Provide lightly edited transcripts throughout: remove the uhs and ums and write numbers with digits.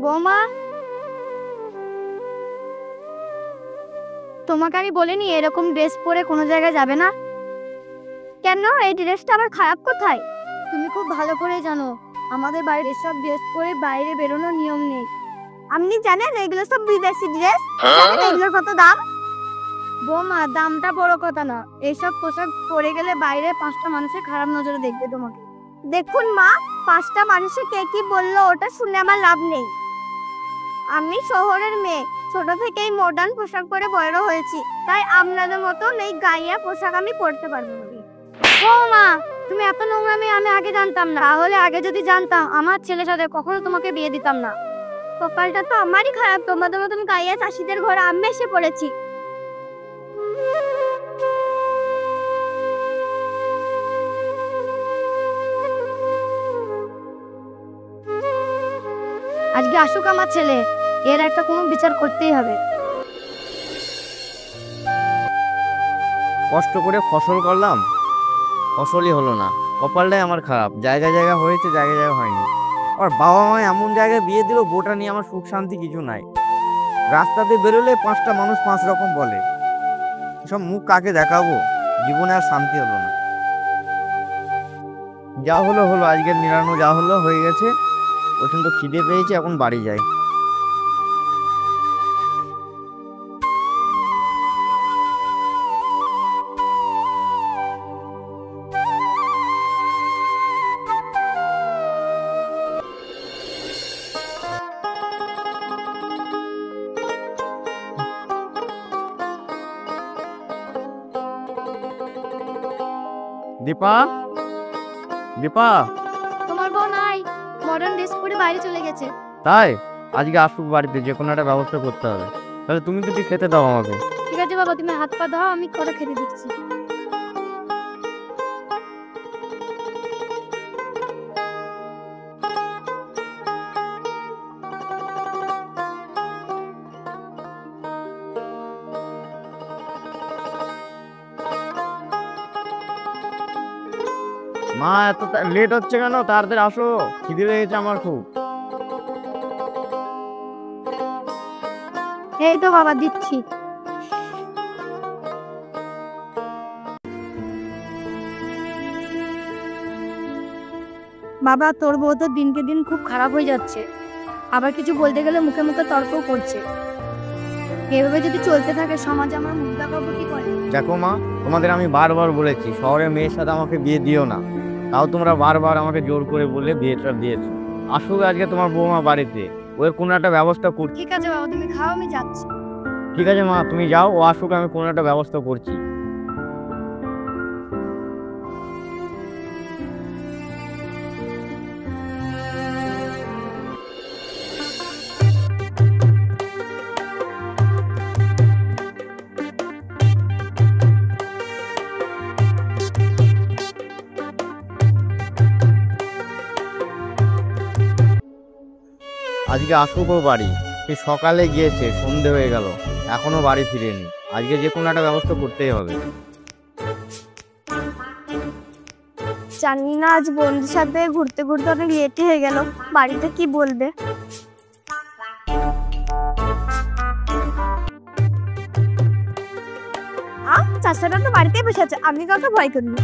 বৌমা, তোমাকে আমি বলিনি এরকম ড্রেস পরে কোনো জায়গায় যাবে না? কেন, এই ড্রেসটা আবার খারাপ কোথায়? তুমি খুব ভালো করে জানো আমাদের বাড়ির এসব ড্রেস পরে বাইরে বেরোনোর নিয়ম নেই। আপনি জানেন এগুলো সব বিদেশি ড্রেস? জানেন এগুলোর কত দাম? বৌমা, দামটা বড় কথা না, এইসব পোশাক পরে গেলে বাইরে 5টা মানুষের খারাপ নজরে দেখবে তোমাকে। দেখুন মা, 5টা মানুষে কে কি বললো ওটা শুনে আমার লাভ নেই। আমি শহরের মেয়ে, ছোট থেকেই মডার্ন পোশাক পরে বড় হয়েছি, তাই আপনাদের মতো এই গাইয়া পোশাক আমি পরতে পারবো না। ও মা, তুমি এত নোংরামি আমি আগে জানতাম না। তাহলে আগে যদি জানতাম আমার ছেলের সাথে কখনো তোমাকে বিয়ে দিতাম না। কপালটা তো আমারই খারাপ, তোমাদের মতন গাইয়া চাষিদের ঘরে আমি এসে পড়েছি। আজকে আসুক আমার ছেলে, এর একটা কোনো বিচার করতেই হবে। কষ্ট করে ফসল করলাম, ফসলই হলো না। কপালটাই আমার খারাপ, জায়গা জায়গা হয়েছে, জায়গা জায়গা হয়নি। আর বাবা মা এমন জায়গায় বিয়ে দিল, গোটা নিয়ে আমার সুখ শান্তি কিছু নাই। রাস্তাতে বেরোলে 5টা মানুষ 5 রকম বলে। এসব মুখ কাকে দেখাবো? জীবনে আর শান্তি হলো না। যা হলো হলো, আজকের নিরানো যা হলো হয়ে গেছে। প্রচন্ড খিদে পেয়েছে, এখন বাড়ি যাই। দীপা, দীপা। তোমার বোন নাই, মডার্ন ড্রেস পরে বাইরে চলে গেছে। তাই? আজকে আসুক বাড়িতে, যে কোনো একটা ব্যবস্থা করতে হবে। তাহলে তুমি যদি খেতে দাও আমাকে। ঠিক আছে বাবা, তুমি হাত পা দাও, আমি করে খেতে দিচ্ছি। মা, এত লেট হচ্ছে কেন? তাড়াতাড়ি আসো, খিদে লেগেছে আমার খুব। এই তো বাবা দিচ্ছি। বাবা, তোর বউ তো দিনকে দিন খুব খারাপ হয়ে যাচ্ছে, আবার কিছু বলতে গেলে মুখে মুখে তর্কও করছে। এভাবে যদি চলতে থাকে সমাজ আমার মুখ দেখাবো কি করে? দেখো মা, তোমাদের আমি বারবার বলেছি শহরের মেয়ের সাথে আমাকে বিয়ে দিও না, তাও তোমরা বারবার আমাকে জোর করে বলে বিয়েটা দিয়েছো। আসুক আজকে তোমার বৌমা বাড়িতে, ওর কোনো একটা ব্যবস্থা করছি। ঠিক আছে বাবা, তুমি খাও, আমি যাচ্ছি। ঠিক আছে মা, তুমি যাও, ও আসুক, আমি কোনো একটা ব্যবস্থা করছি। আজকে আসুক ও বাড়ি, সে সকালে গিয়েছে, সন্ধে হয়ে গেল, এখনো বাড়ি ফিরেনি। আজকে যে কোনো একটা ব্যবস্থা করতেই হবে। জানি না, আজ বন্ধুর সাথে ঘুরতে ঘুরতে অনেক লেট হয়ে গেল, বাড়িতে কি বলবে। চাষাটা তো বাড়িতেই বসে আছে, আমি কাউকে ভয় করি না।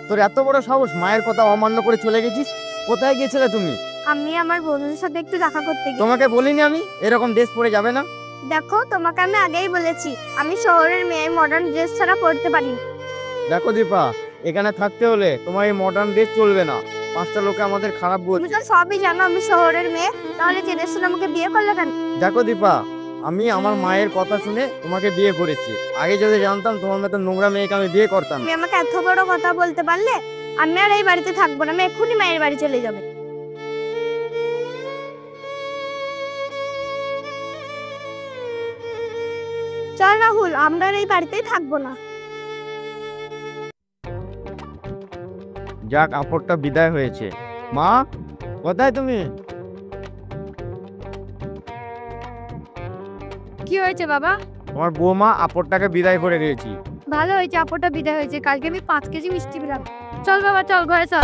তোর এত বড় সাহস, মায়ের কথা অমান্য করে চলে গেছিস? কোথায় গিয়েছিলে তুমি? আমি আমার বন্ধুদের সাথে একটু দেখা করতে গেছি। তোমাকে বলিনি আমি এরকম ড্রেস পরে যাবে না? দেখো, তোমাকে আমি আগেই বলেছি আমি শহরের মেয়ে, মডার্ন ড্রেস ছাড়া পরতে পারি না। দেখো দীপা, এখানে থাকতে হলে তোমার এই মডার্ন ড্রেস চলবে না। 5টা লোকে আমাদের খারাপ তুমি বলছে। তো সবই জানো আমি শহরের মেয়ে, তাহলে জেনে শুনে আমাকে বিয়ে করলে কেন? দেখো দীপা, আমি আমার মায়ের কথা শুনে তোমাকে বিয়ে করেছি। আগে যদি জানতাম তোমার মতো নোংরা মেয়েকে আমি বিয়ে করতাম। তুমি আমাকে এত বড় কথা বলতে পারলে? আমি আর এই বাড়িতে থাকবো না, আমি এক্ষুনি মায়ের বাড়ি চলে যাবে। চল রাহুল, আমরা আর এই বাড়িতেই থাকবো না। যাক, আপদটা বিদায় হয়েছে। মা, কোথায় তুমি? কি হয়েছে বাবা? তোমার বৌমা আপদটাকে বিদায় করে দিয়েছি। ভালো হয়েছে, আপদটা বিদায় হয়েছে। কালকে আমি 5 কেজি মিষ্টি পেলাম। চল বাবা, চল ঘরে চল।